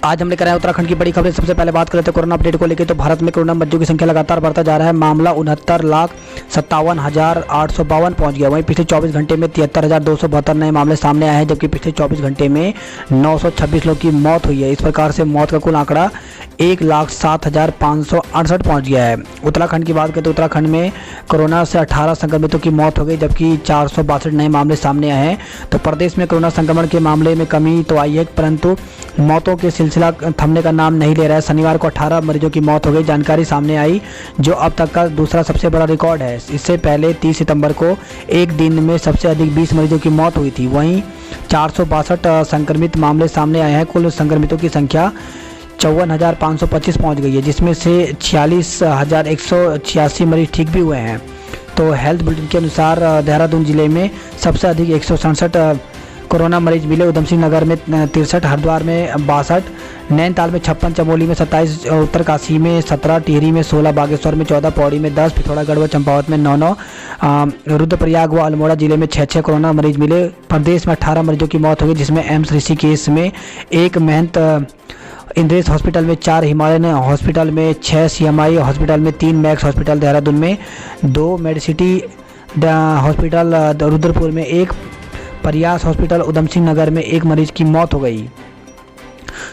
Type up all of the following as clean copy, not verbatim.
आज हमने कराया उत्तराखंड की बड़ी खबरें। सबसे पहले बात करते हैं कोरोना अपडेट को लेकर। तो भारत में कोरोना मरीजों की संख्या लगातार बढ़ता जा रहा है। मामला 69,57,852 पहुंच गया। वहीं पिछले 24 घंटे में 73,272 नए मामले सामने आए हैं, जबकि पिछले 24 घंटे में 926 लोगों की मौत हुई है। इस प्रकार से मौत का कुल आंकड़ा 1,07,568 पहुँच गया है। उत्तराखंड की बात करें तो उत्तराखंड में कोरोना से 18 संक्रमितों की मौत हो गई, जबकि 462 नए मामले सामने आए हैं। तो प्रदेश में कोरोना संक्रमण के मामले में कमी तो आई है, परंतु मौतों के सिलसिला थमने का नाम नहीं ले रहा है। शनिवार को 18 मरीजों की मौत हो गई, जानकारी सामने आई, जो अब तक का दूसरा सबसे बड़ा रिकॉर्ड है। इससे पहले 30 सितंबर को एक दिन में सबसे अधिक 20 मरीजों की मौत हुई थी। वहीं 462 संक्रमित मामले सामने आए हैं। कुल संक्रमितों की संख्या 54,525 पहुँच गई है, जिसमें से 46,186 मरीज ठीक भी हुए हैं। तो हेल्थ बुलेटिन के अनुसार देहरादून जिले में सबसे अधिक 167 कोरोना मरीज मिले। उधम सिंह नगर में 63, हरिद्वार में 62, नैनीताल में 56, चमोली में 27, उत्तरकाशी में 17, टिहरी में 16, बागेश्वर में 14, पौड़ी में 10, पिथौरागढ़ व चंपावत में 9, रुद्रप्रयाग व अल्मोड़ा जिले में 6 कोरोना मरीज मिले। प्रदेश में 18 मरीजों की मौत हो गई, जिसमें एम्स ऋषिकेश में 1, महंत इंद्रेश हॉस्पिटल में 4, हिमालयन हॉस्पिटल में 6, CMI हॉस्पिटल में 3, मैक्स हॉस्पिटल देहरादून में 2, मेडिसिटी हॉस्पिटल रुद्रपुर में 1, प्रयास हॉस्पिटल उधम सिंह नगर में 1 मरीज की मौत हो गई।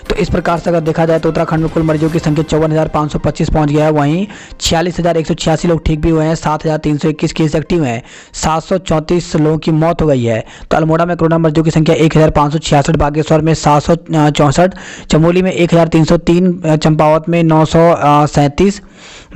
तो इस प्रकार से अगर देखा जाए तो उत्तराखंड में कुल मरीजों की संख्या 54,525 पहुंच गया है। वहीं 46,186 लोग ठीक भी हुए हैं, 7,321 केस एक्टिव हैं, 734 लोगों की मौत हो गई है। तो अल्मोड़ा में कोरोना मरीजों की संख्या 1,566, बागेश्वर में 764, चमोली में 1,303, चंपावत में 937,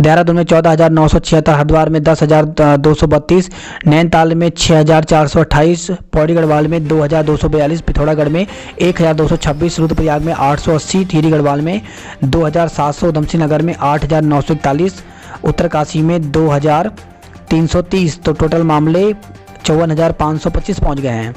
देहरादून में 14,976, हरिद्वार में 10,232, नैनीताल में 6,428, पौड़ी गढ़वाल में 2,242, पिथौरागढ़ में 1,226, रुद्रप्रयाग में 880, टिहरी गढ़वाल में 2,700, उधम सिंह नगर में 8,941, उत्तरकाशी में 2,330। तो टोटल मामले 54,525 पहुँच गए हैं।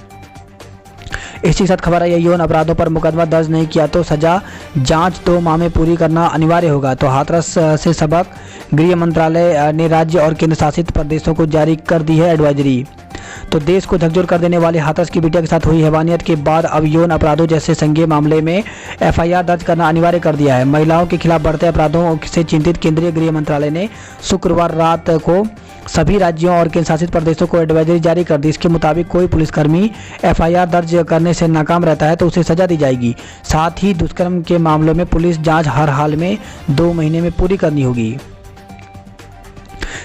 इसी के साथ खबर आई है यौन अपराधों पर मुकदमा दर्ज नहीं किया तो सजा जांच 2 माह में पूरी करना अनिवार्य होगा। तो हाथरस से सबक, गृह मंत्रालय ने राज्य और केंद्र शासित प्रदेशों को जारी कर दी है एडवाइजरी। तो देश को झकझोर कर देने वाली हाथरस की बिटिया के साथ हुई हैवानियत के बाद अब यौन अपराधों जैसे संज्ञेय मामले में FIR दर्ज करना अनिवार्य कर दिया है। महिलाओं के खिलाफ बढ़ते अपराधों से चिंतित केंद्रीय गृह मंत्रालय ने शुक्रवार रात को सभी राज्यों और केंद्र शासित प्रदेशों को एडवाइजरी जारी कर दी। इसके मुताबिक कोई पुलिसकर्मी FIR दर्ज करने से नाकाम रहता है तो उसे सजा दी जाएगी। साथ ही दुष्कर्म के मामलों में पुलिस जांच हर हाल में 2 महीने में पूरी करनी होगी।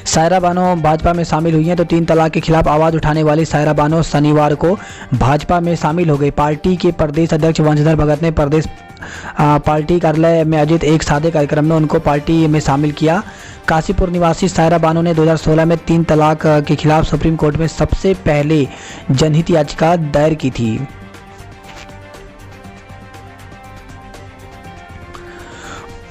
सायरा बानो भाजपा में शामिल हुई हैं। तो 3 तलाक के खिलाफ आवाज़ उठाने वाली सायरा बानो शनिवार को भाजपा में शामिल हो गई। पार्टी के प्रदेश अध्यक्ष वंशधर भगत ने प्रदेश पार्टी कार्यालय में आयोजित एक सादे कार्यक्रम में उनको पार्टी में शामिल किया। काशीपुर निवासी सायरा बानो ने 2016 में 3 तलाक के खिलाफ सुप्रीम कोर्ट में सबसे पहले जनहित याचिका दायर की थी।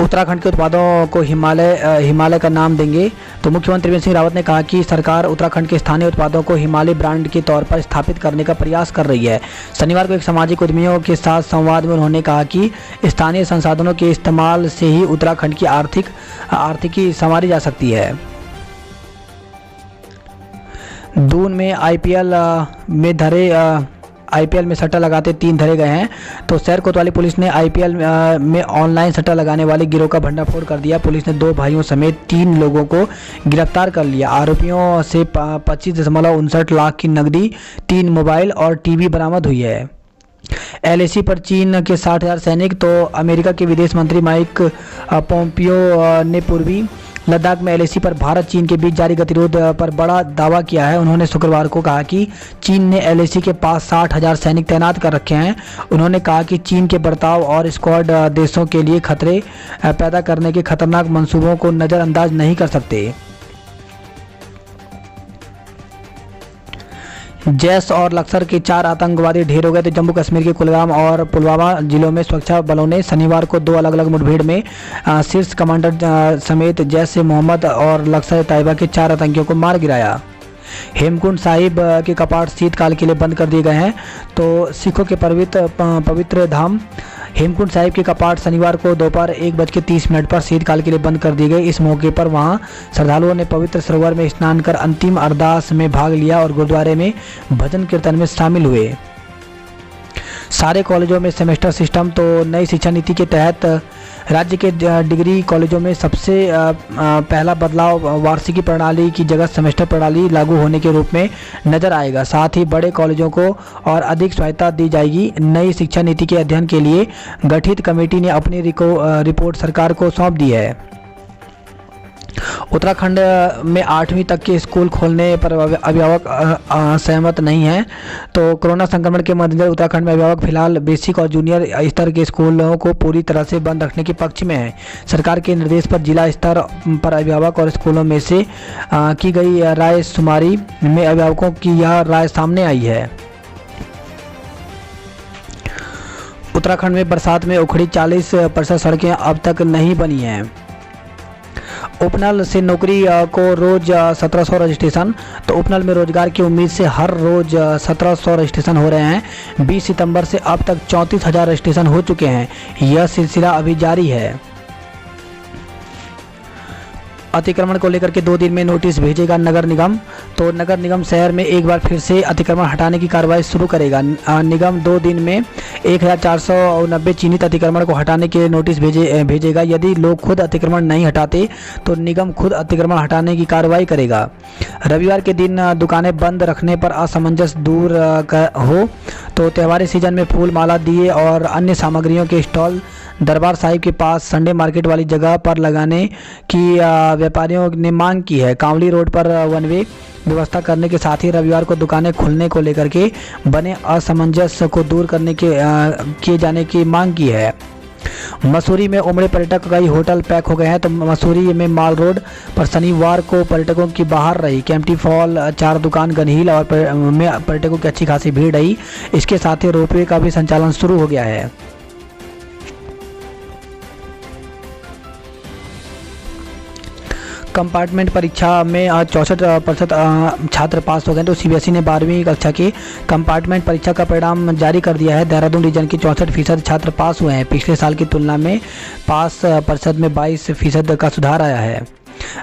उत्तराखंड के उत्पादों को हिमालय का नाम देंगे। तो मुख्यमंत्री त्रिवेंद्र सिंह रावत ने कहा कि सरकार उत्तराखंड के स्थानीय उत्पादों को हिमालय ब्रांड के तौर पर स्थापित करने का प्रयास कर रही है। शनिवार को एक सामाजिक उद्यमियों के साथ संवाद में उन्होंने कहा कि स्थानीय संसाधनों के इस्तेमाल से ही उत्तराखंड की आर्थिकी संवारी जा सकती है। दून में IPL में सट्टा लगाते 3 धरे गए हैं। तो शहर कोतवाली पुलिस ने IPL में ऑनलाइन सट्टा लगाने वाले गिरोह का भंडाफोड़ कर दिया। पुलिस ने 2 भाइयों समेत 3 लोगों को गिरफ्तार कर लिया। आरोपियों से 25.59 लाख की नकदी, 3 मोबाइल और टीवी बरामद हुई है। LAC पर चीन के 60,000 सैनिक। तो अमेरिका के विदेश मंत्री माइक पोम्पियो ने पूर्वी लद्दाख में LAC पर भारत चीन के बीच जारी गतिरोध पर बड़ा दावा किया है। उन्होंने शुक्रवार को कहा कि चीन ने LAC के पास 60,000 सैनिक तैनात कर रखे हैं। उन्होंने कहा कि चीन के बर्ताव और स्क्वाड देशों के लिए खतरे पैदा करने के खतरनाक मंसूबों को नज़रअंदाज नहीं कर सकते। जैश और लश्कर के 4 आतंकवादी ढेर हो गए। तो जम्मू कश्मीर के कुलगाम और पुलवामा जिलों में सुरक्षा बलों ने शनिवार को 2 अलग अलग मुठभेड़ में शीर्ष कमांडर समेत जैश ए मोहम्मद और लश्कर तैयबा के 4 आतंकियों को मार गिराया। हेमकुंड साहिब के कपाट शीतकाल के लिए बंद कर दिए गए हैं। तो सिखों के पवित्र धाम हेमकुंड साहिब के कपाट शनिवार को दोपहर 1:30 पर शीतकाल के लिए बंद कर दिए गए। इस मौके पर वहां श्रद्धालुओं ने पवित्र सरोवर में स्नान कर अंतिम अरदास में भाग लिया और गुरुद्वारे में भजन कीर्तन में शामिल हुए। सारे कॉलेजों में सेमेस्टर सिस्टम। तो नई शिक्षा नीति के तहत राज्य के डिग्री कॉलेजों में सबसे पहला बदलाव वार्षिकी प्रणाली की जगह सेमेस्टर प्रणाली लागू होने के रूप में नजर आएगा। साथ ही बड़े कॉलेजों को और अधिक स्वायत्तता दी जाएगी। नई शिक्षा नीति के अध्ययन के लिए गठित कमेटी ने अपनी रिपोर्ट सरकार को सौंप दी है। उत्तराखंड में 8वीं तक के स्कूल खोलने पर अभिभावक सहमत नहीं हैं। तो कोरोना संक्रमण के मद्देनजर उत्तराखंड में अभिभावक फिलहाल बेसिक और जूनियर स्तर के स्कूलों को पूरी तरह से बंद रखने के पक्ष में हैं। सरकार के निर्देश पर जिला स्तर पर अभिभावक और स्कूलों में से की गई राय शुमारी में अभिभावकों की यह राय सामने आई है। उत्तराखंड में बरसात में उखड़ी 40% सड़कें अब तक नहीं बनी हैं। उपनल से नौकरी को रोज 1700 रजिस्ट्रेशन। तो उपनल में रोजगार की उम्मीद से हर रोज 1700 रजिस्ट्रेशन हो रहे हैं। 20 सितंबर से अब तक 34,000 रजिस्ट्रेशन हो चुके हैं। यह सिलसिला अभी जारी है। अतिक्रमण को लेकर के 2 दिन में नोटिस भेजेगा नगर निगम। तो नगर निगम शहर में एक बार फिर से अतिक्रमण हटाने की कार्रवाई शुरू करेगा। निगम 2 दिन में 1490 चिन्हित अतिक्रमण को हटाने के नोटिस भेजेगा। यदि लोग खुद अतिक्रमण नहीं हटाते तो निगम खुद अतिक्रमण हटाने की कार्रवाई करेगा। रविवार के दिन दुकानें बंद रखने पर असमंजस दूर हो तो त्योहारी सीजन में फूल, माला, दिए और अन्य सामग्रियों के स्टॉल दरबार साहिब के पास संडे मार्केट वाली जगह पर लगाने की व्यापारियों ने मांग की है। कांवली रोड पर वन वे व्यवस्था करने के साथ ही रविवार को दुकानें खुलने को लेकर के बने असमंजस को दूर करने किए जाने की मांग की है। मसूरी में उमड़े पर्यटक, कई होटल पैक हो गए हैं। तो मसूरी में माल रोड पर शनिवार को पर्यटकों की बाहर रही। कैंपटी फॉल, 4 दुकान, गनहिल और में पर्यटकों की अच्छी खासी भीड़ रही। इसके साथ ही रोपवे का भी संचालन शुरू हो गया है। कंपार्टमेंट परीक्षा में आज 64% छात्र पास हो गए। तो सीबीएसई ने 12वीं कक्षा की कंपार्टमेंट परीक्षा का परिणाम जारी कर दिया है। देहरादून रीजन के 64% छात्र पास हुए हैं। पिछले साल की तुलना में पास प्रतिशत में 22% का सुधार आया है।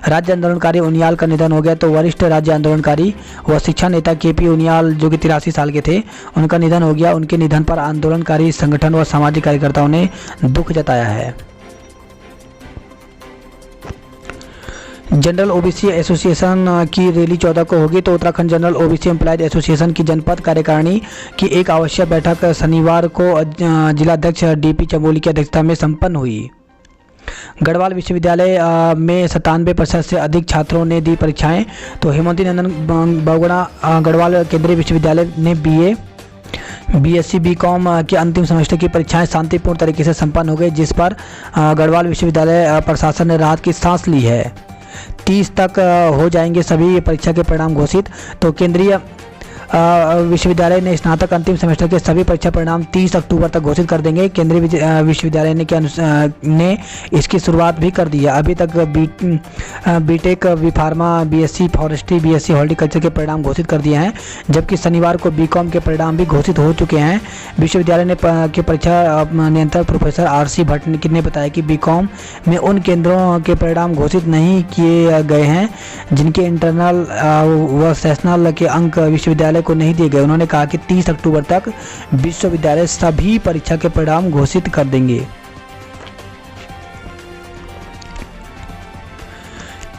राज्य आंदोलनकारी उनियाल का निधन हो गया। तो वरिष्ठ राज्य आंदोलनकारी व शिक्षा नेता केपी उनियाल जो कि 83 साल के थे, उनका निधन हो गया। उनके निधन पर आंदोलनकारी संगठन व सामाजिक कार्यकर्ताओं ने दुख जताया है। जनरल ओबीसी एसोसिएशन की रैली 14 को होगी। तो Uttarakhand general OBC employees association की जनपद कार्यकारिणी की एक आवश्यक बैठक शनिवार को जिलाध्यक्ष डीपी चमोली की अध्यक्षता में संपन्न हुई। गढ़वाल विश्वविद्यालय में 97% से अधिक छात्रों ने दी परीक्षाएं। तो हेमंती नंदन बहुगुणा गढ़वाल केंद्रीय विश्वविद्यालय ने बीएससी बीकॉम के अंतिम सेमेस्टर की परीक्षाएं शांतिपूर्ण तरीके से संपन्न हो गई, जिस पर गढ़वाल विश्वविद्यालय प्रशासन ने राहत की सांस ली है। 30 तक हो जाएंगे सभी परीक्षा के परिणाम घोषित। तो केंद्रीय विश्वविद्यालय ने स्नातक अंतिम सेमेस्टर के सभी परीक्षा परिणाम 30 अक्टूबर तक घोषित कर देंगे। केंद्रीय विश्वविद्यालय ने इसकी शुरुआत भी कर दी है। अभी तक BTech, B pharma, BSc forestry, BSc horticulture के परिणाम घोषित कर दिए हैं, जबकि शनिवार को बीकॉम के परिणाम भी घोषित हो चुके हैं। विश्वविद्यालय के परीक्षा नियंत्रक प्रोफेसर आरसी भट्ट ने बताया कि बीकॉम में उन केंद्रों के परिणाम घोषित नहीं किए गए हैं जिनके इंटरनल व सेशनल के अंक विश्वविद्यालय को नहीं दिए गए। उन्होंने कहा कि 30 अक्टूबर तक विश्वविद्यालय सभी परीक्षा के परिणाम घोषित कर देंगे।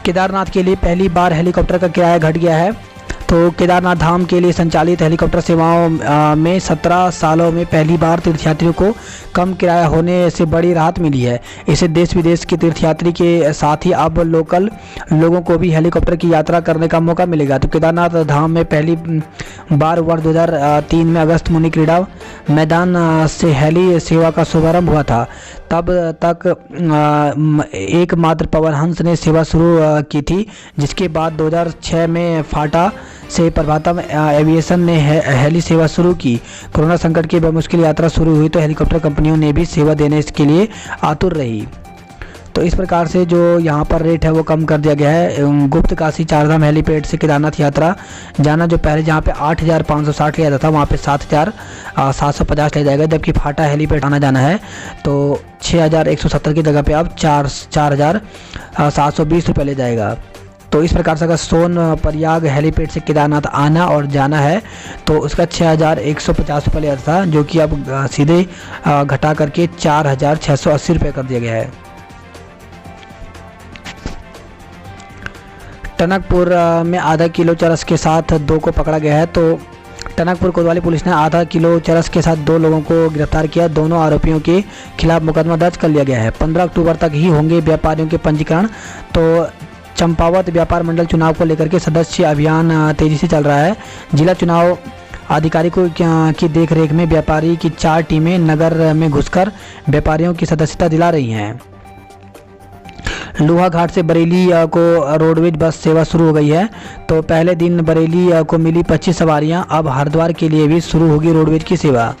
केदारनाथ के लिए पहली बार हेलीकॉप्टर का किराया घट गया है। तो केदारनाथ धाम के लिए संचालित हेलीकॉप्टर सेवाओं में 17 सालों में पहली बार तीर्थयात्रियों को कम किराया होने से बड़ी राहत मिली है। इससे देश विदेश के तीर्थयात्री के साथ ही अब लोकल लोगों को भी हेलीकॉप्टर की यात्रा करने का मौका मिलेगा। तो केदारनाथ धाम में पहली बार वर्ष 2003 में अगस्त मुनि क्रीड़ा मैदान से हेली सेवा का शुभारंभ हुआ था। तब तक एकमात्र पवन हंस ने सेवा शुरू की थी, जिसके बाद 2006 में फाटा से प्रभातम एविएशन ने हेली सेवा शुरू की। कोरोना संकट की बेमुश्किल यात्रा शुरू हुई तो हेलीकॉप्टर कंपनियों ने भी सेवा देने के लिए आतुर रही। तो इस प्रकार से जो यहाँ पर रेट है वो कम कर दिया गया है। गुप्त काशी चारधाम हेलीपैड से केदारनाथ यात्रा जाना जो पहले जहाँ पे 8,560 लिया जाता था वहाँ पे 7,750 लिया जाएगा, जबकि फाटा हेलीपैड आना जाना है तो 6,170 की जगह पे अब 4,720 रुपये ले जाएगा। तो इस प्रकार से अगर सोन प्रयाग हेलीपैड से केदारनाथ आना और जाना है तो उसका 6,150 रुपये लिया था, जो कि अब सीधे घटा करके 4,680 रुपये कर दिया गया है। टनकपुर में आधा किलो चरस के साथ 2 को पकड़ा गया है। तो टनकपुर कोतवाली पुलिस ने आधा किलो चरस के साथ 2 लोगों को गिरफ्तार किया। दोनों आरोपियों के खिलाफ मुकदमा दर्ज कर लिया गया है। 15 अक्टूबर तक ही होंगे व्यापारियों के पंजीकरण। तो चंपावत व्यापार मंडल चुनाव को लेकर के सदस्य अभियान तेजी से चल रहा है। जिला चुनाव अधिकारी की देखरेख में व्यापारी की 4 टीमें नगर में घुसकर व्यापारियों की सदस्यता दिला रही हैं। लोहा घाट से बरेली को रोडवेज बस सेवा शुरू हो गई है। तो पहले दिन बरेली को मिली 25 सवारियां, अब हरिद्वार के लिए भी शुरू होगी रोडवेज की सेवा।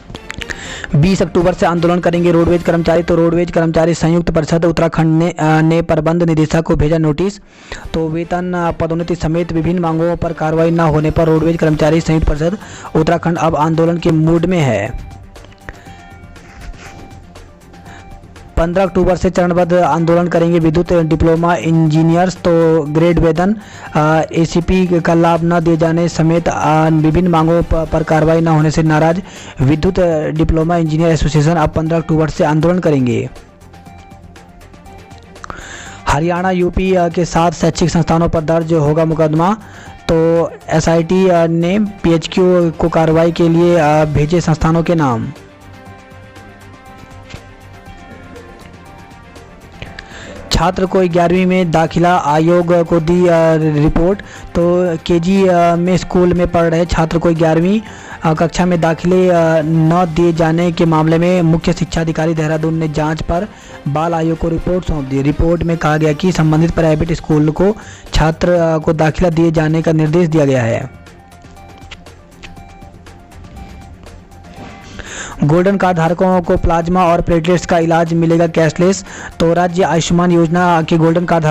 20 अक्टूबर से आंदोलन करेंगे रोडवेज कर्मचारी। तो रोडवेज कर्मचारी संयुक्त परिषद उत्तराखंड ने प्रबंध निदेशक को भेजा नोटिस। तो वेतन पदोन्नति समेत विभिन्न मांगों पर कार्रवाई न होने पर रोडवेज कर्मचारी संयुक्त परिषद उत्तराखंड अब आंदोलन के मूड में है। 15 अक्टूबर से चरणबद्ध आंदोलन करेंगे विद्युत डिप्लोमा इंजीनियर्स। तो ग्रेड वेतन एसीपी का लाभ न दिए जाने समेत विभिन्न मांगों पर कार्रवाई न होने से नाराज विद्युत डिप्लोमा इंजीनियर एसोसिएशन अब 15 अक्टूबर से आंदोलन करेंगे। हरियाणा यूपी के 7 शैक्षिक संस्थानों पर दर्ज होगा मुकदमा। तो एसआईटी ने पीएचक्यू को कार्रवाई के लिए भेजे संस्थानों के नाम। छात्र को 11वीं में दाखिला आयोग को दी रिपोर्ट। तो केजी में स्कूल में पढ़ रहे छात्र को 11वीं कक्षा में दाखिले न दिए जाने के मामले में मुख्य शिक्षा अधिकारी देहरादून ने जांच पर बाल आयोग को रिपोर्ट सौंप दी। रिपोर्ट में कहा गया कि संबंधित प्राइवेट स्कूल को छात्र को दाखिला दिए जाने का निर्देश दिया गया है। गोल्डन कार्ड धारकों को प्लाज्मा और प्लेटलेट्स का इलाज मिलेगा कैशलेस। तो राज्य आयुष्मान योजना के गोल्डन कार्ड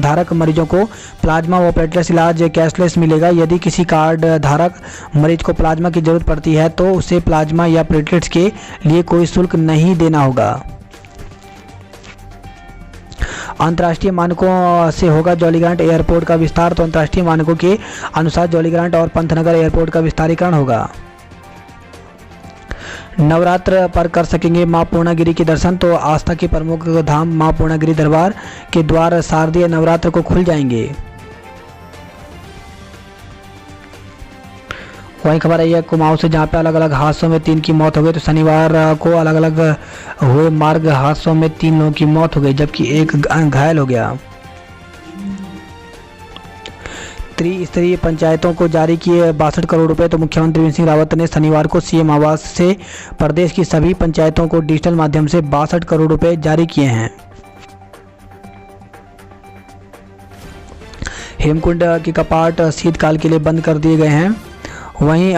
धारक मरीजों को प्लाज्मा व प्लेटलेट्स इलाज कैशलेस मिलेगा। यदि किसी कार्ड धारक मरीज को प्लाज्मा की जरूरत पड़ती है तो उसे प्लाज्मा या प्लेटलेट्स के लिए कोई शुल्क नहीं देना होगा। अंतर्राष्ट्रीय मानकों से होगा जॉलीग्रांट एयरपोर्ट का विस्तार। तो अंतर्राष्ट्रीय मानकों के अनुसार जॉलीग्रांट और पंतनगर एयरपोर्ट का विस्तारीकरण होगा। नवरात्र पर कर सकेंगे मां पूर्णागिरी के दर्शन। तो आस्था के प्रमुख धाम मां पूर्णागिरी दरबार के द्वार शारदीय नवरात्र को खुल जाएंगे। वहीं खबर आई है कुमाऊं से, जहां पे अलग अलग हादसों में 3 की मौत हो गई। तो शनिवार को अलग अलग हुए मार्ग हादसों में 3 लोगों की मौत हो गई, जबकि एक घायल हो गया। त्रिस्तरीय पंचायतों को जारी किए 62 करोड़ रुपए। तो मुख्यमंत्री त्रिवेंद्र सिंह रावत ने शनिवार को सीएम आवास से प्रदेश की सभी पंचायतों को डिजिटल माध्यम से 62 करोड़ रुपए जारी किए हैं। हेमकुंड के कपाट शीतकाल के लिए बंद कर दिए गए हैं। वहीं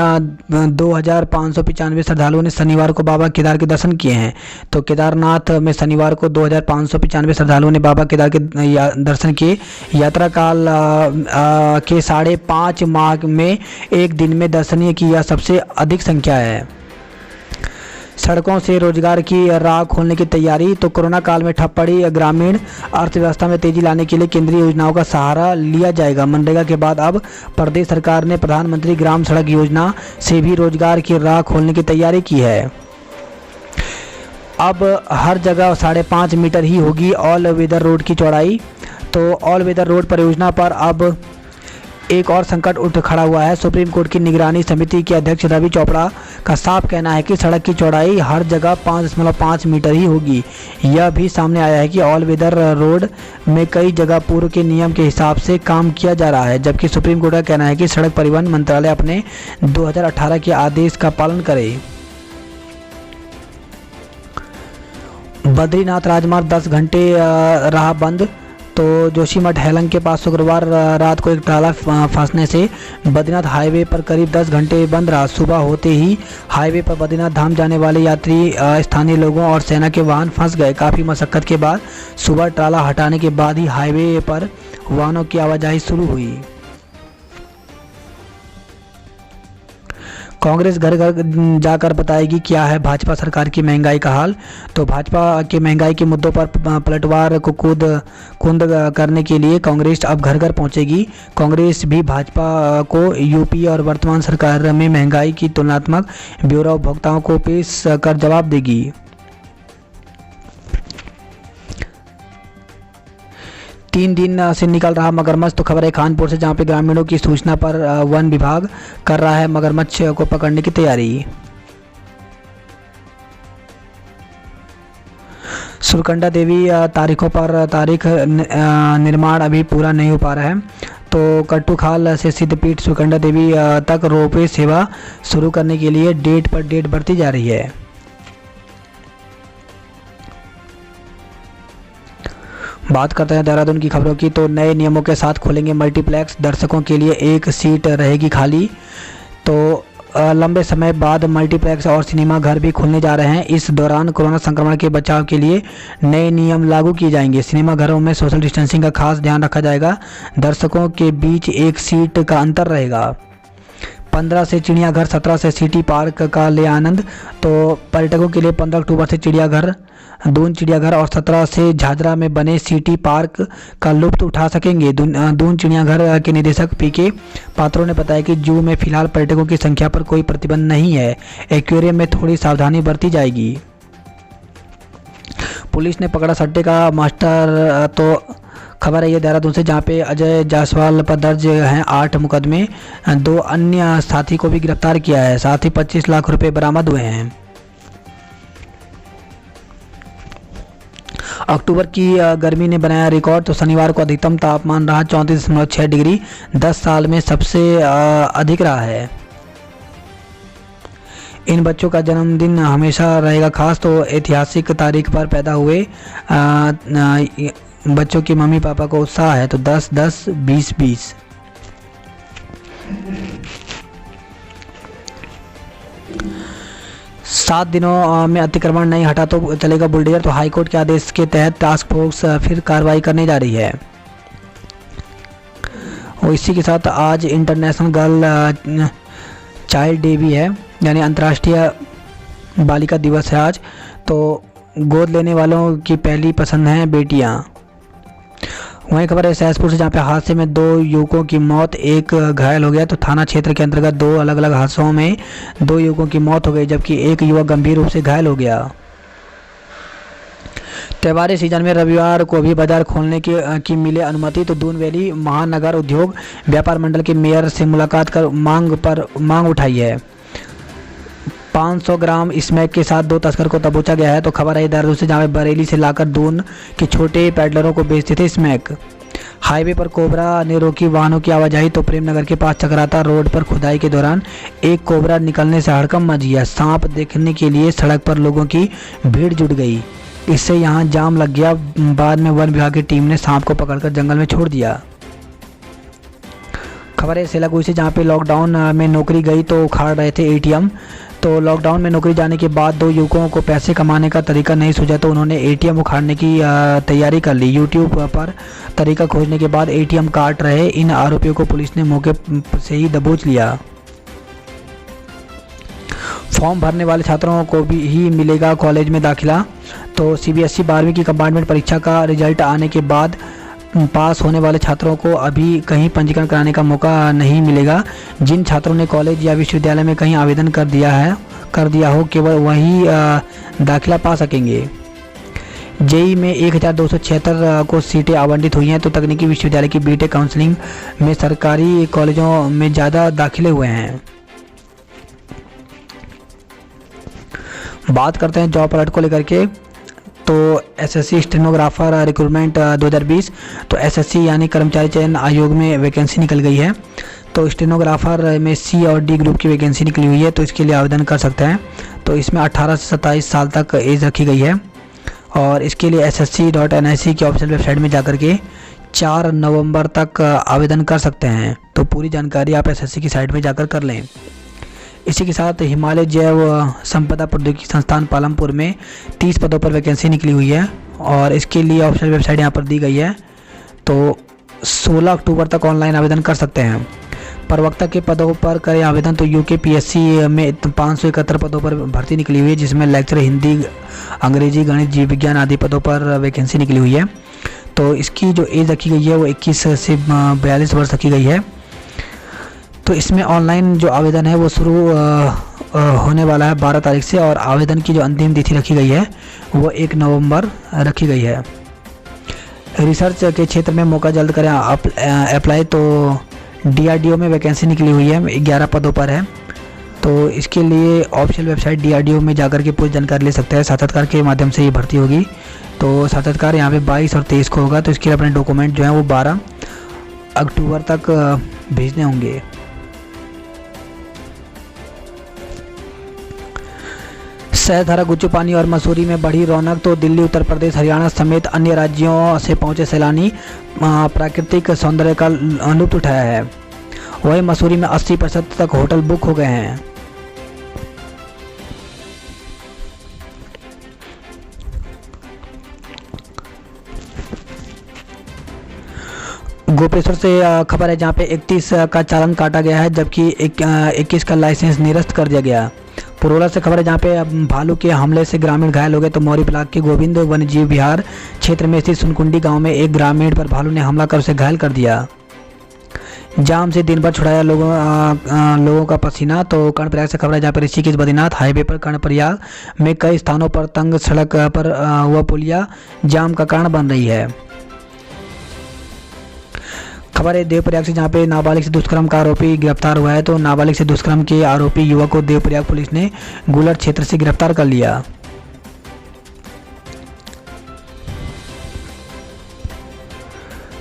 2595 श्रद्धालुओं ने शनिवार को बाबा केदार के दर्शन किए हैं। तो केदारनाथ में शनिवार को 2595 श्रद्धालुओं ने बाबा केदार के दर्शन किए। यात्रा काल के 5.5 माह में एक दिन में दर्शनीय की यह सबसे अधिक संख्या है। सड़कों से रोजगार की राह खोलने की तैयारी। तो कोरोना काल में ठप पड़ी ग्रामीण अर्थव्यवस्था में तेजी लाने के लिए केंद्रीय योजनाओं का सहारा लिया जाएगा। मनरेगा के बाद अब प्रदेश सरकार ने प्रधानमंत्री ग्राम सड़क योजना से भी रोजगार की राह खोलने की तैयारी की है। अब हर जगह 5.5 मीटर ही होगी ऑल वेदर रोड की चौड़ाई। तो ऑल वेदर रोड परियोजना पर अब एक और संकट उठ खड़ा हुआ है। सुप्रीम कोर्ट की निगरानी समिति के अध्यक्ष रवि चोपड़ा का साफ कहना है कि सड़क की चौड़ाई हर जगह 5.5 मीटर ही होगी। यह भी सामने आया है कि ऑल वेदर रोड में कई जगह पूर्व के नियम के हिसाब से काम किया जा रहा है, जबकि सुप्रीम कोर्ट का कहना है कि सड़क परिवहन मंत्रालय अपने 2018 के आदेश का पालन करे। बद्रीनाथ राजमार्ग 10 घंटे रहा बंद। तो जोशीमठ हेलंग के पास शुक्रवार रात को एक ट्राला फंसने से बद्रीनाथ हाईवे पर करीब 10 घंटे बंद रहा। सुबह होते ही हाईवे पर बद्रीनाथ धाम जाने वाले यात्री, स्थानीय लोगों और सेना के वाहन फंस गए। काफ़ी मशक्कत के बाद सुबह ट्राला हटाने के बाद ही हाईवे पर वाहनों की आवाजाही शुरू हुई। कांग्रेस घर घर जाकर बताएगी क्या है भाजपा सरकार की महंगाई का हाल। तो भाजपा के महंगाई के मुद्दों पर पलटवार को कुंद करने के लिए कांग्रेस अब घर घर पहुंचेगी। कांग्रेस भी भाजपा को यूपी और वर्तमान सरकार में महंगाई की तुलनात्मक ब्यौरा उपभोक्ताओं को पेश कर जवाब देगी। तीन दिन से निकल रहा मगरमच्छ। तो खबर है कानपुर से, जहां पे ग्रामीणों की सूचना पर वन विभाग कर रहा है मगरमच्छ को पकड़ने की तैयारी। सुरकंडा देवी तारीख निर्माण अभी पूरा नहीं हो पा रहा है। तो कट्टूखाल से सिद्धपीठ सुरकंडा देवी तक रोपवे सेवा शुरू करने के लिए डेट पर डेट बढ़ती जा रही है। बात करते हैं देहरादून की खबरों की। तो नए नियमों के साथ खुलेंगे मल्टीप्लेक्स, दर्शकों के लिए एक सीट रहेगी खाली। तो लंबे समय बाद मल्टीप्लेक्स और सिनेमा घर भी खुलने जा रहे हैं। इस दौरान कोरोना संक्रमण के बचाव के लिए नए नियम लागू किए जाएंगे। सिनेमा घरों में सोशल डिस्टेंसिंग का खास ध्यान रखा जाएगा। दर्शकों के बीच एक सीट का अंतर रहेगा। 15 से चिड़ियाघर, 17 से सिटी पार्क का ले आनंद। तो पर्यटकों के लिए 15 अक्टूबर से दून चिड़ियाघर और 17 से झाझरा में बने सिटी पार्क का लुत्फ उठा सकेंगे। दून चिड़ियाघर के निदेशक पीके पात्रों ने बताया कि जू में फिलहाल पर्यटकों की संख्या पर कोई प्रतिबंध नहीं है। एक्वेरियम में थोड़ी सावधानी बरती जाएगी। पुलिस ने पकड़ा सट्टे का मास्टर। तो खबर है ये देहरादून से, जहाँ पे अजय जायसवाल पर दर्ज हैं 8 मुकदमे। 2 अन्य साथी को भी गिरफ्तार किया है। साथ ही 25 लाख रुपए बरामद हुए हैं। अक्टूबर की गर्मी ने बनाया रिकॉर्ड। तो शनिवार को अधिकतम तापमान रहा 34.6 डिग्री, 10 साल में सबसे अधिक रहा है। इन बच्चों का जन्मदिन हमेशा रहेगा खास। तो ऐतिहासिक तारीख पर पैदा हुए बच्चों की मम्मी पापा को उत्साह है। तो 10-10, 20-20। सात दिनों में अतिक्रमण नहीं हटा तो चलेगा बुलडोजर। तो हाईकोर्ट के आदेश के तहत टास्क फोर्स फिर कार्रवाई करने जा रही है। और इसी के साथ आज इंटरनेशनल गर्ल चाइल्ड डे भी है, यानी अंतर्राष्ट्रीय बालिका दिवस है आज। तो गोद लेने वालों की पहली पसंद है बेटियां। वहीं खबर है सहसपुर से, जहाँ पे हादसे में 2 युवकों की मौत, एक घायल हो गया। तो थाना क्षेत्र के अंतर्गत 2 अलग अलग हादसों में 2 युवकों की मौत हो गई, जबकि एक युवक गंभीर रूप से घायल हो गया। त्योहारी सीजन में रविवार को भी बाजार खोलने की मिले अनुमति। तो दून वैली महानगर उद्योग व्यापार मंडल के मेयर से मुलाकात कर मांग उठाई है। 500 ग्राम स्मैक के साथ 2 तस्कर को दबोचा गया है। तो खबर है देहरादून से, जहाँ बरेली से लाकर दून के छोटे पैडलरों को बेचते थे स्मैक। हाईवे पर कोबरा ने रोकी वाहनों की आवाजाही। तो प्रेमनगर के पास चक्राता रोड पर खुदाई के दौरान एक कोबरा निकलने से हड़कंप मच गया। सांप देखने के लिए सड़क पर लोगों की भीड़ जुट गई। इससे यहां जाम लग गया। बाद में वन विभाग की टीम ने सांप को पकड़कर जंगल में छोड़ दिया। खबर है सेलाकुई से, जहाँ पे लॉकडाउन में नौकरी गई तो उखाड़ रहे थे एटीएम। तो लॉकडाउन में नौकरी जाने के बाद 2 युवकों को पैसे कमाने का तरीका नहीं सूझा, तो उन्होंने एटीएम उखाड़ने की तैयारी कर ली। यूट्यूब पर तरीका खोजने के बाद एटीएम काट रहे इन आरोपियों को पुलिस ने मौके से ही दबोच लिया। फॉर्म भरने वाले छात्रों को भी ही मिलेगा कॉलेज में दाखिला। तो सीबीएसई 12वीं की कंपार्टमेंट परीक्षा का रिजल्ट आने के बाद पास होने वाले छात्रों को अभी कहीं पंजीकरण कराने का मौका नहीं मिलेगा। जिन छात्रों ने कॉलेज या विश्वविद्यालय में कहीं आवेदन कर दिया हो केवल वही दाखिला पा सकेंगे। जेई में 1276 को सीटें आवंटित हुई हैं। तो तकनीकी विश्वविद्यालय की बीटेक काउंसलिंग में सरकारी कॉलेजों में ज़्यादा दाखिले हुए हैं। बात करते हैं जॉब अलर्ट को लेकर के। तो एसएससी स्टेनोग्राफर रिक्रूटमेंट 2020। तो एसएससी यानी कर्मचारी चयन आयोग में वैकेंसी निकल गई है। तो स्टेनोग्राफर में सी और डी ग्रुप की वैकेंसी निकली हुई है, तो इसके लिए आवेदन कर सकते हैं। तो इसमें 18 से 27 साल तक एज रखी गई है। और इसके लिए ssc.nic की ऑफिशियल वेबसाइट में जाकर के 4 नवंबर तक आवेदन कर सकते हैं। तो पूरी जानकारी आप एसएससी की साइट में जाकर कर लें। इसी के साथ हिमालय जैव संपदा प्रौद्योगिकी संस्थान पालमपुर में 30 पदों पर वैकेंसी निकली हुई है और इसके लिए ऑफिशियल वेबसाइट यहाँ पर दी गई है। तो 16 अक्टूबर तक ऑनलाइन आवेदन कर सकते हैं। प्रवक्ता के पदों पर करें आवेदन। तो यूकेपीएससी में 571 पदों पर भर्ती निकली हुई है, जिसमें लेक्चर हिंदी, अंग्रेजी, गणित, जीव विज्ञान आदि पदों पर वैकेंसी निकली हुई है। तो इसकी जो एज रखी गई है वो 21 से 42 वर्ष रखी गई है। तो इसमें ऑनलाइन जो आवेदन है वो शुरू होने वाला है 12 तारीख से, और आवेदन की जो अंतिम तिथि रखी गई है वो 1 नवंबर रखी गई है। रिसर्च के क्षेत्र में मौका जल्द करें अप्लाई। तो डीआरडीओ में वैकेंसी निकली हुई है, 11 पदों पर है। तो इसके लिए ऑफिशियल वेबसाइट डीआरडीओ में जाकर के पूरी जानकारी ले सकते हैं। साक्षात्कार के माध्यम से ये भर्ती होगी। तो साक्षात्कार यहाँ पे 22 और 23 को होगा। तो इसके लिए अपने डॉक्यूमेंट जो हैं वो 12 अक्टूबर तक भेजने होंगे। सहस्त्रधारा, गुच्चू पानी और मसूरी में बढ़ी रौनक। तो दिल्ली, उत्तर प्रदेश, हरियाणा समेत अन्य राज्यों से पहुंचे सैलानी प्राकृतिक सौंदर्य का लुत्फ उठाया है। वहीं मसूरी में 80% तक होटल बुक हो गए हैं। गोपेश्वर से खबर है जहां पे 31 का चालान काटा गया है, जबकि 21 का लाइसेंस निरस्त कर दिया गया। पुरोला से खबर है जहाँ पे भालू के हमले से ग्रामीण घायल हो गए। तो मौरी ब्लॉक के गोविंद वन्यजीव विहार क्षेत्र में स्थित सुनकुंडी गांव में एक ग्रामीण पर भालू ने हमला कर उसे घायल कर दिया। जाम से दिन भर छुड़ाया लोगों का पसीना। तो कर्णप्रयाग से खबर है जहाँ पर ऋषिकेश बद्रीनाथ हाईवे पर कर्णप्रयाग में कई स्थानों पर तंग सड़क पर वह पुलिया जाम का कारण बन रही है। खबर है देवप्रयाग से जहाँ पे नाबालिग से दुष्कर्म का आरोपी गिरफ्तार हुआ है। तो नाबालिग से दुष्कर्म के आरोपी युवक को देवप्रयाग पुलिस ने गुलर क्षेत्र से गिरफ्तार कर लिया।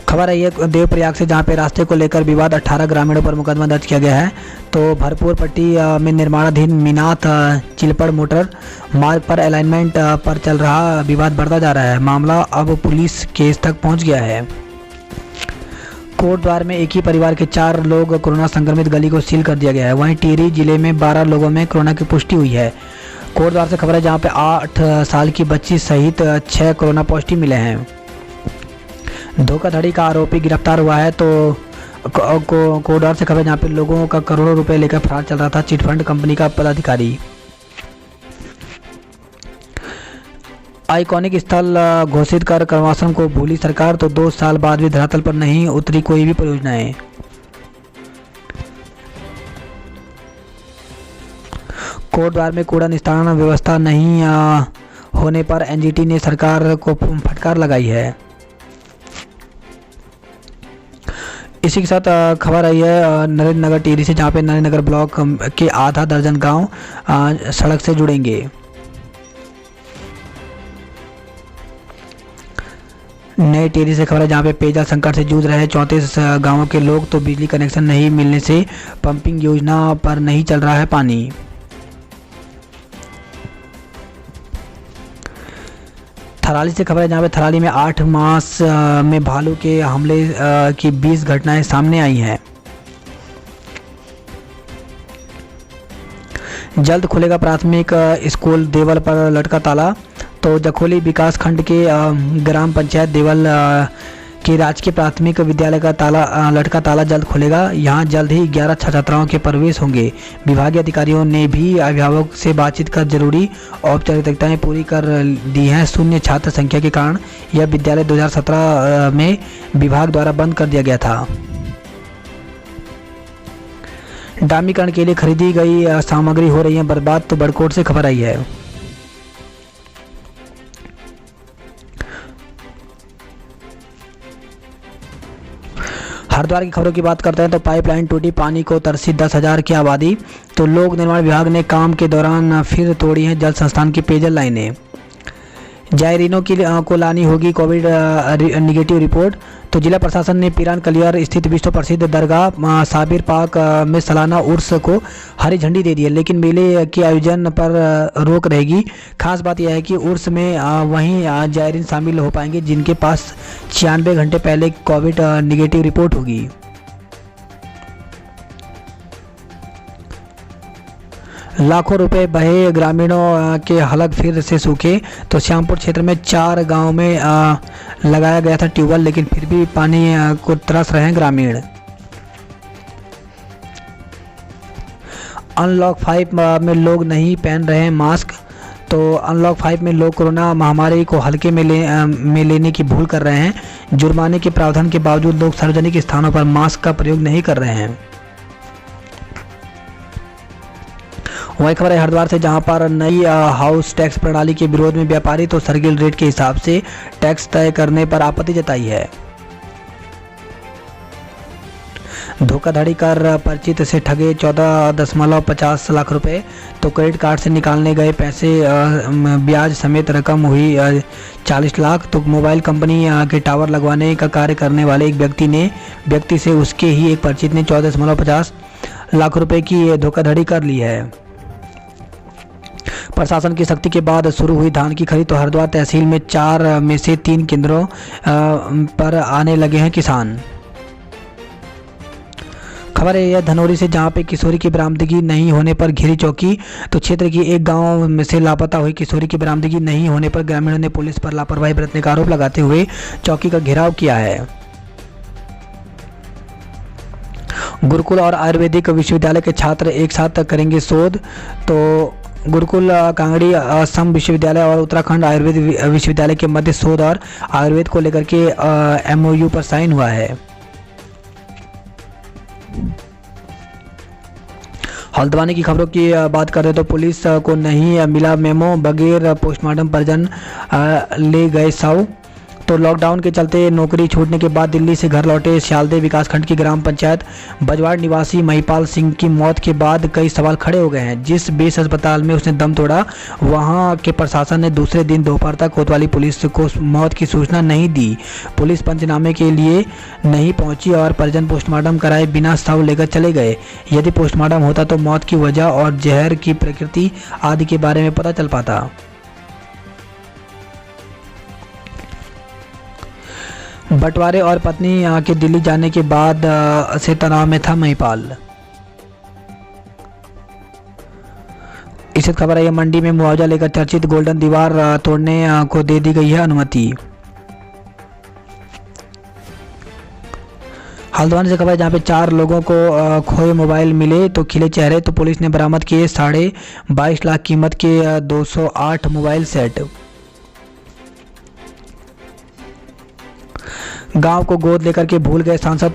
खबर है ये देवप्रयाग से जहाँ पे रास्ते को लेकर विवाद, 18 ग्रामीणों पर मुकदमा दर्ज किया गया है। तो भरपूर पट्टी में निर्माणाधीन मीनाथ चिलपड़ मोटर मार्ग पर अलाइनमेंट पर चल रहा विवाद बढ़ता जा रहा है। मामला अब पुलिस केस तक पहुँच गया है। कोटद्वार में एक ही परिवार के 4 लोग कोरोना संक्रमित, गली को सील कर दिया गया है। वहीं टिहरी जिले में 12 लोगों में कोरोना की पुष्टि हुई है। कोटद्वार से खबर है जहां पे 8 साल की बच्ची सहित 6 कोरोना पॉजिटिव मिले हैं। धोखाधड़ी का आरोपी गिरफ्तार हुआ है। तो कोटद्वार से खबर जहां पे लोगों का करोड़ों रुपए लेकर फरार चल रहा था चिटफंड कंपनी का पदाधिकारी। आइकॉनिक स्थल घोषित कर कर्माश्रम को भूली सरकार। तो 2 साल बाद भी धरातल पर नहीं उतरी कोई भी परियोजनाएं। कोटद्वार में कूड़ा निस्तारण व्यवस्था नहीं होने पर एनजीटी ने सरकार को फटकार लगाई है। इसी के साथ खबर आई है नरेंद्र नगर टिहरी से जहाँ पे नरेंद्र नगर ब्लॉक के आधा दर्जन गांव सड़क से जुड़ेंगे। नई टिहरी से खबर है जहाँ पे पेयजल संकट से जूझ रहे 34 गांवों के लोग। तो बिजली कनेक्शन नहीं मिलने से पंपिंग योजना पर नहीं चल रहा है पानी। थराली से खबर है जहाँ पे थराली में 8 मास में भालू के हमले की 20 घटनाएं सामने आई हैं। जल्द खुलेगा प्राथमिक स्कूल, देवल पर लटका ताला। तो जखोली विकास खंड के ग्राम पंचायत देवल के राजकीय प्राथमिक विद्यालय का लटका ताला जल्द खुलेगा। यहां जल्द ही 11 छात्राओं के प्रवेश होंगे। विभागीय अधिकारियों ने भी अभिभावक से बातचीत कर जरूरी औपचारिकताएं पूरी कर दी हैं। शून्य छात्र संख्या के कारण यह विद्यालय 2017 में विभाग द्वारा बंद कर दिया गया था। डामीकरण के लिए खरीदी गई सामग्री हो रही है बर्बाद। तो बड़कोट से खबर आई है। हरिद्वार की खबरों की बात करते हैं तो पाइपलाइन टूटी, पानी को तरसी 10,000 की आबादी। तो लोक निर्माण विभाग ने काम के दौरान फिर तोड़ी हैं जल संस्थान की पेयजल लाइनें। जायरीनों को लानी होगी कोविड निगेटिव रिपोर्ट। तो जिला प्रशासन ने पीरान कलियर स्थित विश्व प्रसिद्ध दरगाह साबिर पाक में सालाना उर्स को हरी झंडी दे दी है, लेकिन मेले के आयोजन पर रोक रहेगी। खास बात यह है कि उर्स में वहीं जायरीन शामिल हो पाएंगे जिनके पास 96 घंटे पहले कोविड निगेटिव रिपोर्ट होगी। लाखों रुपए बहे, ग्रामीणों के हलक फिर से सूखे। तो श्यामपुर क्षेत्र में 4 गांव में लगाया गया था ट्यूबवेल, लेकिन फिर भी पानी को तरस रहे हैं ग्रामीण। अनलॉक 5 में लोग नहीं पहन रहे हैं मास्क। तो अनलॉक 5 में लोग कोरोना महामारी को हल्के में लेने की भूल कर रहे हैं। जुर्माने के प्रावधान के बावजूद लोग सार्वजनिक स्थानों पर मास्क का प्रयोग नहीं कर रहे हैं। वही खबर है हरिद्वार से, जहां पर नई हाउस टैक्स प्रणाली के विरोध में व्यापारी तो सर्किल रेट के हिसाब से टैक्स तय करने पर आपत्ति जताई है। धोखाधड़ी कर परिचित से ठगे 14.50 लाख रुपए। तो क्रेडिट कार्ड से निकालने गए पैसे ब्याज समेत रकम हुई 40 लाख। तो मोबाइल कंपनी के टावर लगवाने का कार्य करने वाले एक व्यक्ति से उसके ही एक परिचित ने 14.50 लाख रुपए की धोखाधड़ी कर ली है। प्रशासन की सख्ती के बाद शुरू हुई धान की खरीद। तो हरिद्वार तहसील में 4 में से 3 केंद्रों पर आने लगे हैं किसान। खबर है यह धनौरी से, जहां पे किशोरी की बरामदगी नहीं होने पर घिरी चौकी। तो क्षेत्र की एक गांव में से लापता हुई किशोरी की बरामदगी नहीं होने पर ग्रामीणों ने पुलिस पर लापरवाही बरतने का आरोप लगाते हुए चौकी का घेराव किया है। गुरुकुल और आयुर्वेदिक विश्वविद्यालय के छात्र एक साथ करेंगे शोध। तो गुरुकुल कांगड़ी असम विश्वविद्यालय और उत्तराखंड आयुर्वेद विश्वविद्यालय के मध्य शोध और आयुर्वेद को लेकर के MOU पर साइन हुआ है। हल्द्वानी की खबरों की बात करें तो पुलिस को नहीं मिला मेमो, बगैर पोस्टमार्टम परिजन ले गए शव। तो लॉकडाउन के चलते नौकरी छूटने के बाद दिल्ली से घर लौटे सियालदे विकासखंड की ग्राम पंचायत बजवाड़ निवासी महिपाल सिंह की मौत के बाद कई सवाल खड़े हो गए हैं। जिस बेस अस्पताल में उसने दम तोड़ा, वहां के प्रशासन ने दूसरे दिन दोपहर तक कोतवाली पुलिस को मौत की सूचना नहीं दी। पुलिस पंचनामे के लिए नहीं पहुंची और परिजन पोस्टमार्टम कराए बिना शव लेकर चले गए। यदि पोस्टमार्टम होता तो मौत की वजह और जहर की प्रकृति आदि के बारे में पता चल पाता। बंटवारे और पत्नी के दिल्ली जाने के बाद से तनाव में था महिपाल। इस खबर है मंडी में मुआवजा लेकर चर्चित गोल्डन दीवार तोड़ने को दे दी गई है अनुमति। हल्द्वानी से खबर है, जहां पे 4 लोगों को खोए मोबाइल मिले तो खिले चेहरे। तो पुलिस ने बरामद किए 22.5 लाख कीमत के 208 मोबाइल सेट। गांव को गोद लेकर के भूल गए सांसद।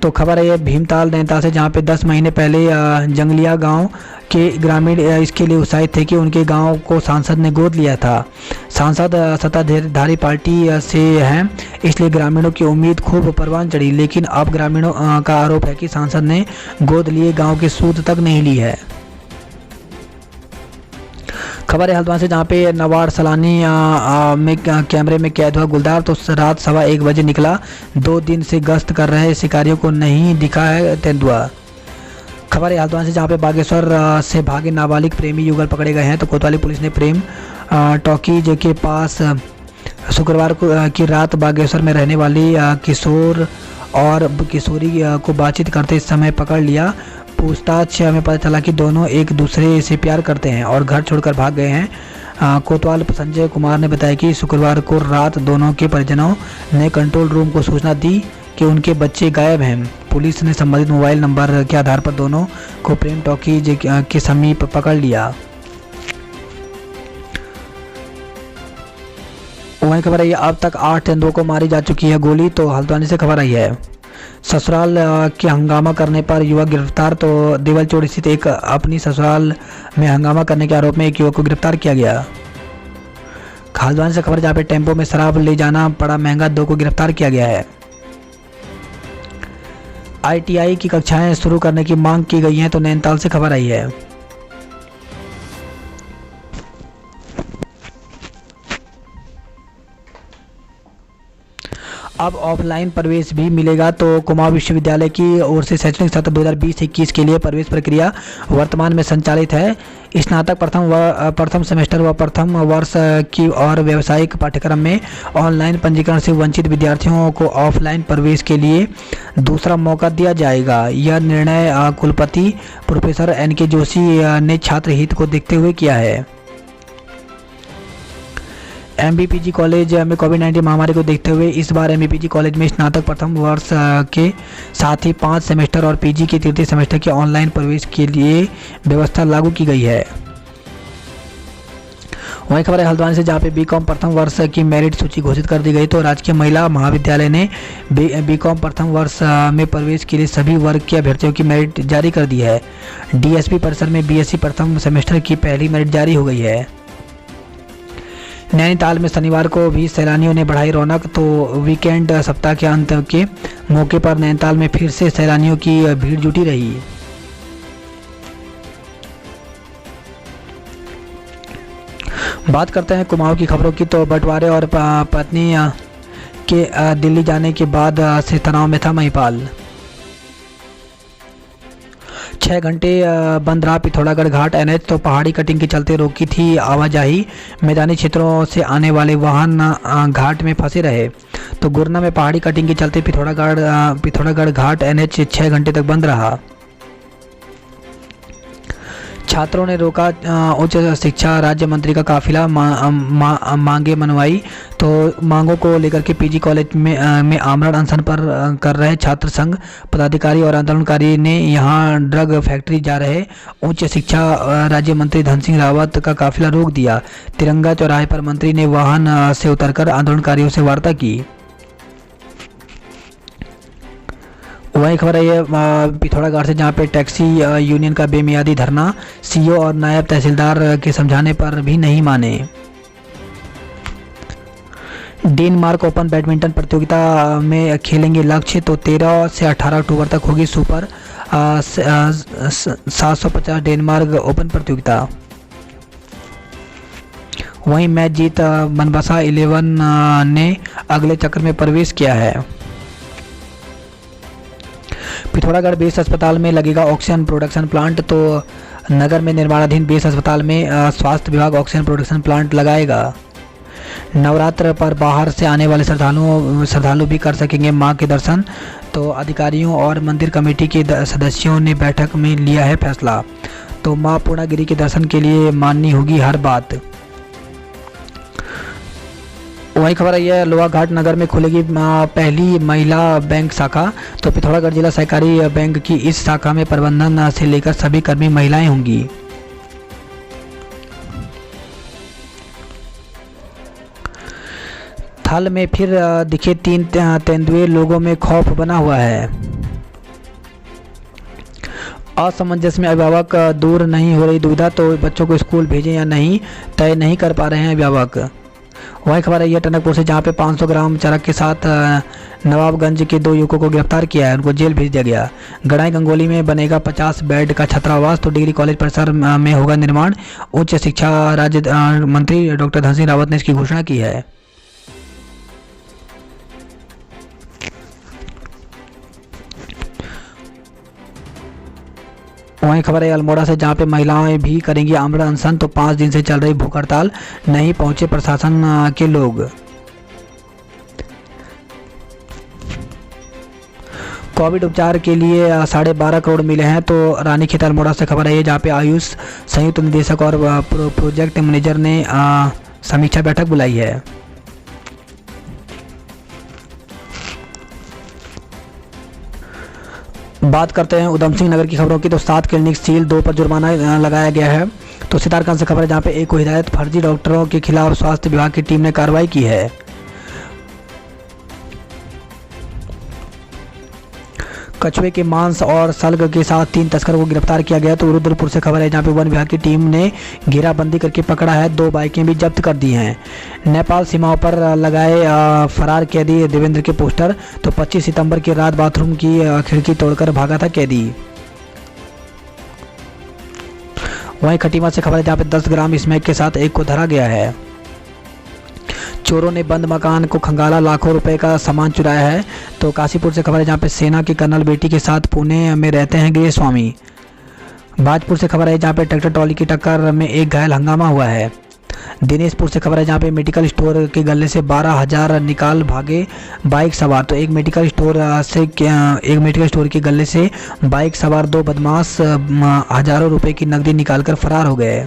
तो खबर है ये भीमताल नैनीताल से, जहां पे 10 महीने पहले जंगलिया गांव के ग्रामीण इसके लिए उत्साहित थे कि उनके गांव को सांसद ने गोद लिया था। सांसद सत्ताधारी पार्टी से हैं, इसलिए ग्रामीणों की उम्मीद खूब परवान चढ़ी। लेकिन अब ग्रामीणों का आरोप है कि सांसद ने गोद लिए गाँव की सूद तक नहीं ली है। खबर है हल्द्वानी से, जहाँ पे नवाड़ सलानी में कैमरे में कैद हुआ गुलदार। तो रात 1:15 बजे निकला। 2 दिन से गश्त कर रहे शिकारियों को नहीं दिखा है तेंदुआ। खबर है हल्द्वानी से, जहाँ पे बागेश्वर से भागे नाबालिग प्रेमी युगल पकड़े गए हैं। तो कोतवाली पुलिस ने प्रेम टॉकीज के पास शुक्रवार की रात बागेश्वर में रहने वाली किशोर और किशोरी को बातचीत करते समय पकड़ लिया। पूछताछ में पता चला कि दोनों एक दूसरे से प्यार करते हैं और घर छोड़कर भाग गए हैं। कोतवाल संजय कुमार ने बताया कि शुक्रवार को रात दोनों के परिजनों ने कंट्रोल रूम को सूचना दी कि उनके बच्चे गायब हैं। पुलिस ने संबंधित मोबाइल नंबर के आधार पर दोनों को प्रेम टॉकीज के समीप पकड़ लिया। वहीं खबर आई है, अब तक 8 तेंदुओं को मारी जा चुकी है गोली। तो हल्द्वानी से खबर आई है, ससुराल के हंगामा करने पर युवक गिरफ्तार। तो देवलचोड़ी स्थित एक अपनी ससुराल में हंगामा करने के आरोप में एक युवक को गिरफ्तार किया गया। हल्द्वानी से खबर, जहाँ पे टेम्पो में शराब ले जाना पड़ा महंगा, 2 को गिरफ्तार किया गया है। ITI की कक्षाएं शुरू करने की मांग की गई है। तो नैनीताल से खबर आई है। अब ऑफलाइन प्रवेश भी मिलेगा। तो कुमाऊं विश्वविद्यालय की ओर से शैक्षणिक सत्र 2020-21 के लिए प्रवेश प्रक्रिया वर्तमान में संचालित है। स्नातक प्रथम सेमेस्टर व प्रथम वर्ष की और व्यावसायिक पाठ्यक्रम में ऑनलाइन पंजीकरण से वंचित विद्यार्थियों को ऑफलाइन प्रवेश के लिए दूसरा मौका दिया जाएगा। यह निर्णय कुलपति प्रोफेसर NK जोशी ने छात्र हित को देखते हुए किया है। एमबीपीजी कॉलेज में कोविड-19 महामारी को देखते हुए इस बार एमबीपीजी कॉलेज में स्नातक प्रथम वर्ष के साथ ही 5 सेमेस्टर और पीजी के तृतीय सेमेस्टर के ऑनलाइन प्रवेश के लिए व्यवस्था लागू की गई है। वहीं खबर है हल्द्वानी से, जहाँ पे बीकॉम प्रथम वर्ष की मेरिट सूची घोषित कर दी गई। तो राजकीय महिला महाविद्यालय ने बीकॉम प्रथम वर्ष में प्रवेश के लिए सभी वर्ग के अभ्यर्थियों की मेरिट जारी कर दी है। डीएसपी परिसर में बीएससी प्रथम सेमेस्टर की पहली मेरिट जारी हो गई है। नैनीताल में शनिवार को भी सैलानियों ने बढ़ाई रौनक। तो वीकेंड सप्ताह के अंत के मौके पर नैनीताल में फिर से सैलानियों की भीड़ जुटी रही। बात करते हैं कुमाऊं की खबरों की। तो बंटवारे और पत्नी के दिल्ली जाने के बाद से तनाव में था महिपाल। 6 घंटे बंद रहा पिथौरागढ़ घाट एनएच। तो पहाड़ी कटिंग के चलते रोकी थी आवाजाही। मैदानी क्षेत्रों से आने वाले वाहन घाट में फंसे रहे। तो गुरना में पहाड़ी कटिंग के चलते पिथौरागढ़ घाट एनएच 6 घंटे तक बंद रहा। छात्रों ने रोका उच्च शिक्षा राज्य मंत्री का काफिला, मांगे मनवाई। तो मांगों को लेकर के पीजी कॉलेज में आमरण अनशन पर कर रहे छात्र संघ पदाधिकारी और आंदोलनकारी ने यहां ड्रग फैक्ट्री जा रहे उच्च शिक्षा राज्य मंत्री धन सिंह रावत का काफिला रोक दिया। तिरंगा चौराहे पर मंत्री ने वाहन से उतरकर आंदोलनकारियों से वार्ता की। वही खबर है ये पिथौरागढ़ से, जहाँ पे टैक्सी यूनियन का बेमियादी धरना, सीओ और नायब तहसीलदार के समझाने पर भी नहीं माने। डेनमार्क ओपन बैडमिंटन प्रतियोगिता में खेलेंगे लक्ष्य। तो 13 से 18 अक्टूबर तक होगी सुपर 750 डेनमार्क ओपन प्रतियोगिता। वहीं मैच जीत बनबसा 11 ने अगले चक्र में प्रवेश किया है। पिथौरागढ़ बेस अस्पताल में लगेगा ऑक्सीजन प्रोडक्शन प्लांट। तो नगर में निर्माणाधीन बेस अस्पताल में स्वास्थ्य विभाग ऑक्सीजन प्रोडक्शन प्लांट लगाएगा। नवरात्र पर बाहर से आने वाले श्रद्धालु भी कर सकेंगे मां के दर्शन। तो अधिकारियों और मंदिर कमेटी के सदस्यों ने बैठक में लिया है फैसला। तो मां पूर्णागिरी के दर्शन के लिए माननी होगी हर बात। वही खबर है यह लोहाघाट नगर में खुलेगी पहली महिला बैंक शाखा। तो पिथौरागढ़ जिला सहकारी बैंक की इस शाखा में प्रबंधन से लेकर सभी कर्मी महिलाएं होंगी। थल में फिर दिखे 3 तेंदुए, लोगों में खौफ बना हुआ है। असमंजस में अभिभावक, दूर नहीं हो रही दुविधा। तो बच्चों को स्कूल भेजें या नहीं तय नहीं कर पा रहे हैं अभिभावक। वही खबर है यह टनकपुर से, जहाँ पे 500 ग्राम चरक के साथ नवाबगंज के 2 युवकों को गिरफ्तार किया है, उनको जेल भेज दिया गया। गड़ाई गंगोली में बनेगा 50 बेड का छात्रावास। तो डिग्री कॉलेज परिसर में होगा निर्माण। उच्च शिक्षा राज्य मंत्री डॉक्टर धन सिंह रावत ने इसकी घोषणा की है। वहीं खबर है अल्मोड़ा से, जहाँ पे महिलाएं भी करेंगी आमरण अनशन। तो 5 दिन से चल रही भूख हड़ताल, नहीं पहुंचे प्रशासन के लोग। कोविड उपचार के लिए 12.5 करोड़ मिले हैं। तो रानीखेत अल्मोड़ा से खबर है जहाँ पे आयुष संयुक्त निदेशक और प्रोजेक्ट मैनेजर ने समीक्षा बैठक बुलाई है। बात करते हैं उधम सिंह नगर की खबरों की। तो 7 क्लिनिक सील, 2 पर जुर्माना लगाया गया है। तो सितारगंज से खबर है जहाँ पे 1 को हिदायत, फर्जी डॉक्टरों के खिलाफ स्वास्थ्य विभाग की टीम ने कार्रवाई की है। कछुए के मांस और सल्ग के साथ 3 तस्करों को गिरफ्तार किया गया। तो रुद्रपुर से खबर है जहाँ पे वन विभाग की टीम ने घेराबंदी करके पकड़ा है। 2 बाइकें भी जब्त कर दी हैं। नेपाल सीमाओं पर लगाए फरार कैदी देवेंद्र के पोस्टर। तो 25 सितंबर की रात बाथरूम की खिड़की तोड़कर भागा था कैदी। वहीं खटीमा से खबर है जहाँ पे 10 ग्राम स्मैक के साथ एक को धरा गया है। चोरों ने बंद मकान को खंगाला, लाखों रुपए का सामान चुराया है। तो काशीपुर से खबर है जहाँ पे सेना के कर्नल बेटी के साथ पुणे में रहते हैं गृह स्वामी। भाजपुर से खबर है जहाँ पे ट्रैक्टर ट्रॉली की टक्कर में 1 घायल, हंगामा हुआ है। दिनेशपुर से खबर है जहाँ पे मेडिकल स्टोर के गले से 12,000 निकाल भागे बाइक सवार। तो एक मेडिकल स्टोर के गले से बाइक सवार 2 बदमाश हजारों रुपए की नकदी निकालकर फरार हो गए।